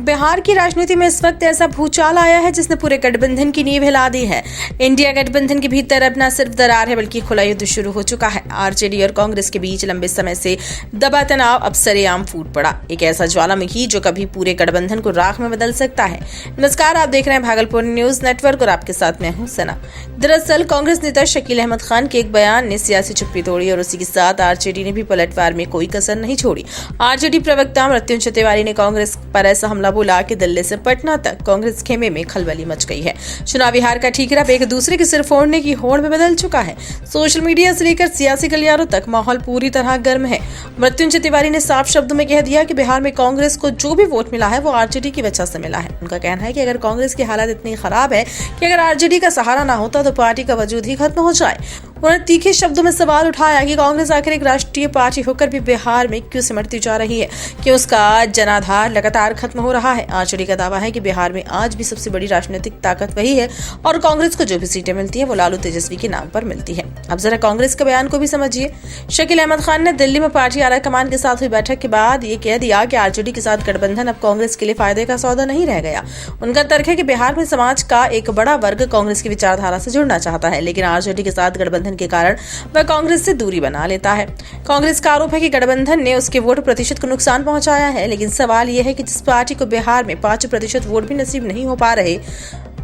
बिहार की राजनीति में इस वक्त ऐसा भूचाल आया है जिसने पूरे गठबंधन की नींव हिला दी है। इंडिया गठबंधन के भीतर अब न सिर्फ दरार है बल्कि खुला युद्ध शुरू हो चुका है। आरजेडी और कांग्रेस के बीच लंबे समय से दबा तनाव अब सरेआम फूट पड़ा। एक ऐसा ज्वालामुखी जो कभी पूरे गठबंधन को राख में बदल सकता है। नमस्कार, आप देख रहे हैं भागलपुर न्यूज नेटवर्क और आपके साथ मैं हूं सना। दरअसल कांग्रेस नेता शकील अहमद खान के एक बयान ने सियासी चुप्पी तोड़ी और उसी के साथ आरजेडी ने भी पलटवार में कोई कसर नहीं छोड़ी। आरजेडी प्रवक्ता मृत्युंजय तिवारी ने कांग्रेस पर ऐसा हमला बोला कि दिल्ली से पटना तक कांग्रेस खेमे में खलबली मच गई है। चुनावी हार का ठीकरा अब एक दूसरे के सिर फोड़ने की होड़ में बदल चुका है। सोशल मीडिया से लेकर सियासी गलियारों तक माहौल पूरी तरह गर्म है। मृत्युंजय तिवारी ने साफ शब्दों में कह दिया कि बिहार में कांग्रेस को जो भी वोट मिला है वो आरजेडी की वजह से मिला है। उनका कहना है कि अगर कांग्रेस की हालत इतनी खराब है कि अगर आरजेडी का सहारा ना होता तो पार्टी का वजूद ही खत्म हो जाए। उन्होंने तीखे शब्दों में सवाल उठाया कि कांग्रेस आखिर एक राष्ट्रीय पार्टी होकर भी बिहार में क्यों सिमटती जा रही है, कि उसका जनाधार लगातार खत्म हो रहा है। आरजेडी का दावा है कि बिहार में आज भी सबसे बड़ी राजनीतिक ताकत वही है और कांग्रेस को जो भी सीटें मिलती है वो लालू तेजस्वी के नाम पर मिलती है। अब जरा कांग्रेस के बयान को भी समझिए। शकील अहमद खान ने दिल्ली में पार्टी आला कमान के साथ हुई बैठक के बाद ये कह दिया कि आरजेडी के साथ गठबंधन अब कांग्रेस के लिए फायदे का सौदा नहीं रह गया। उनका तर्क है कि बिहार में समाज का एक बड़ा वर्ग कांग्रेस की विचारधारा से जुड़ना चाहता है, लेकिन आरजेडी के साथ गठबंधन के कारण वह कांग्रेस से दूरी बना लेता है। कांग्रेस का आरोप है कि गठबंधन ने उसके वोट प्रतिशत को नुकसान पहुंचाया है, लेकिन सवाल यह है कि जिस पार्टी को बिहार में 5% वोट भी नसीब नहीं हो पा रहे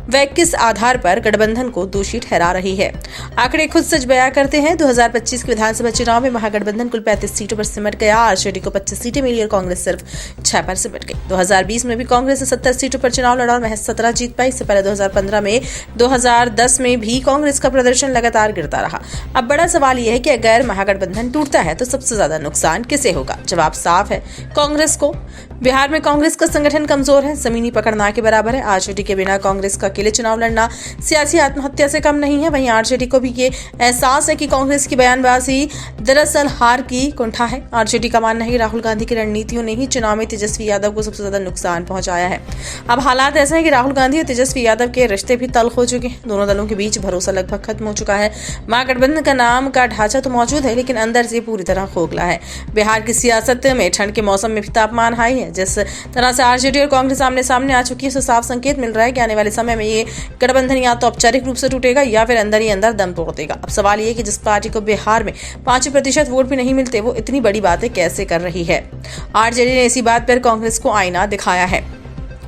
वह किस आधार पर गठबंधन को दोषी ठहरा रही है। आंकड़े खुद सच बयां करते हैं। 2025 के विधानसभा चुनाव में महागठबंधन कुल 35 सीटों पर सिमट गया। आरजेडी को 25 सीटें मिली और कांग्रेस सिर्फ 6 पर सिमट गई। 2020 में भी कांग्रेस ने 70 सीटों पर चुनाव लड़ा और महज 17 जीत पाई। इससे पहले 2015 में 2010 में भी कांग्रेस का प्रदर्शन लगातार गिरता रहा। अब बड़ा सवाल यह है कि अगर महागठबंधन टूटता है तो सबसे ज्यादा नुकसान किसे होगा? जवाब साफ है, कांग्रेस को। बिहार में कांग्रेस का संगठन कमजोर है, जमीनी पकड़ ना के बराबर है। आरजेडी के बिना कांग्रेस का अकेले चुनाव लड़ना सियासी आत्महत्या से कम नहीं है। वहीं आरजेडी को भी ये एहसास है कि कांग्रेस की बयानबाजी दरअसल हार की कुंठा है। आरजेडी का मानना है कि राहुल गांधी की रणनीतियों ने ही चुनाव में तेजस्वी यादव को सबसे ज्यादा नुकसान पहुंचाया है। अब हालात ऐसे हैं कि राहुल गांधी और तेजस्वी यादव के रिश्ते भी तल्ख हो चुके हैं। दोनों दलों के बीच भरोसा लगभग खत्म हो चुका है। महागठबंधन का नाम का ढांचा तो मौजूद है, लेकिन अंदर से पूरी तरह खोखला है। बिहार की सियासत में ठंड के मौसम में भी तापमान हाई है। जिस तरह से आरजेडी और कांग्रेस आमने सामने आ चुकी है, उससे साफ संकेत मिल रहा है कि आने वाले समय में ये गठबंधन या तो औपचारिक रूप से टूटेगा या फिर अंदर ही अंदर दम तोड़ देगा। अब सवाल ये है कि जिस पार्टी को बिहार में 5% वोट भी नहीं मिलते वो इतनी बड़ी बातें कैसे कर रही है। आरजेडी ने इसी बात पर कांग्रेस को आईना दिखाया है।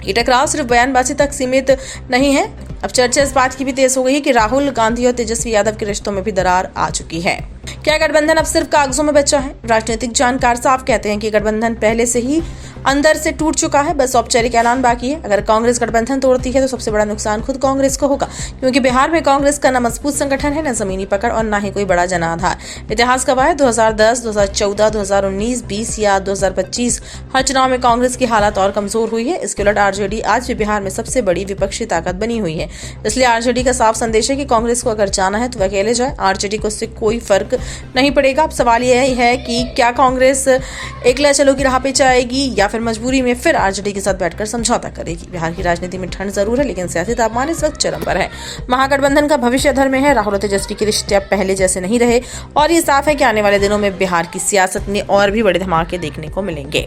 ये टकराव सिर्फ बयानबाजी तक सीमित नहीं है। अब चर्चा इस बात की भी तेज हो गई है कि राहुल गांधी और तेजस्वी यादव के रिश्तों में भी दरार आ चुकी है। क्या गठबंधन अब सिर्फ कागजों में बचा है? राजनीतिक जानकार साफ कहते हैं कि गठबंधन पहले से ही अंदर से टूट चुका है, बस औपचारिक ऐलान बाकी है। अगर कांग्रेस गठबंधन तोड़ती है तो सबसे बड़ा नुकसान खुद कांग्रेस को होगा, क्योंकि बिहार में कांग्रेस का न मजबूत संगठन है, न जमीनी पकड़ और न ही कोई बड़ा जनाधार। इतिहास गवाह है 2010, 2014, 2019, 20 या 2025 हर चुनाव में कांग्रेस की हालत और कमजोर हुई है। इसके उलट आरजेडी आज भी बिहार में सबसे बड़ी विपक्षी ताकत बनी हुई है। इसलिए आरजेडी का साफ संदेश है कि कांग्रेस को अगर जाना है तो वह अकेले जाए, आरजेडी को उससे कोई फर्क नहीं पड़ेगा। अब सवाल यह है कि क्या कांग्रेस एकला चलो की राह पे जाएगी या फिर मजबूरी में फिर आरजेडी के साथ बैठकर समझौता करेगी। बिहार की राजनीति में ठंड जरूर है, लेकिन सियासी तापमान इस वक्त चरम पर है। महागठबंधन का भविष्य अधर में है। राहुल और तेजस्वी के रिश्ते अब पहले जैसे नहीं रहे और ये साफ है कि आने वाले दिनों में बिहार की सियासत में और भी बड़े धमाके देखने को मिलेंगे।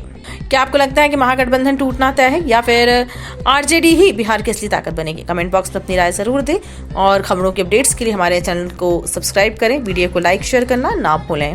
क्या आपको लगता है कि महागठबंधन टूटना तय है या फिर आरजेडी ही बिहार की असली ताकत बनेगी? कमेंट बॉक्स में अपनी राय जरूर दें और खबरों के अपडेट्स के लिए हमारे चैनल को सब्सक्राइब करें। वीडियो को लाइक शेयर करना ना भूलें।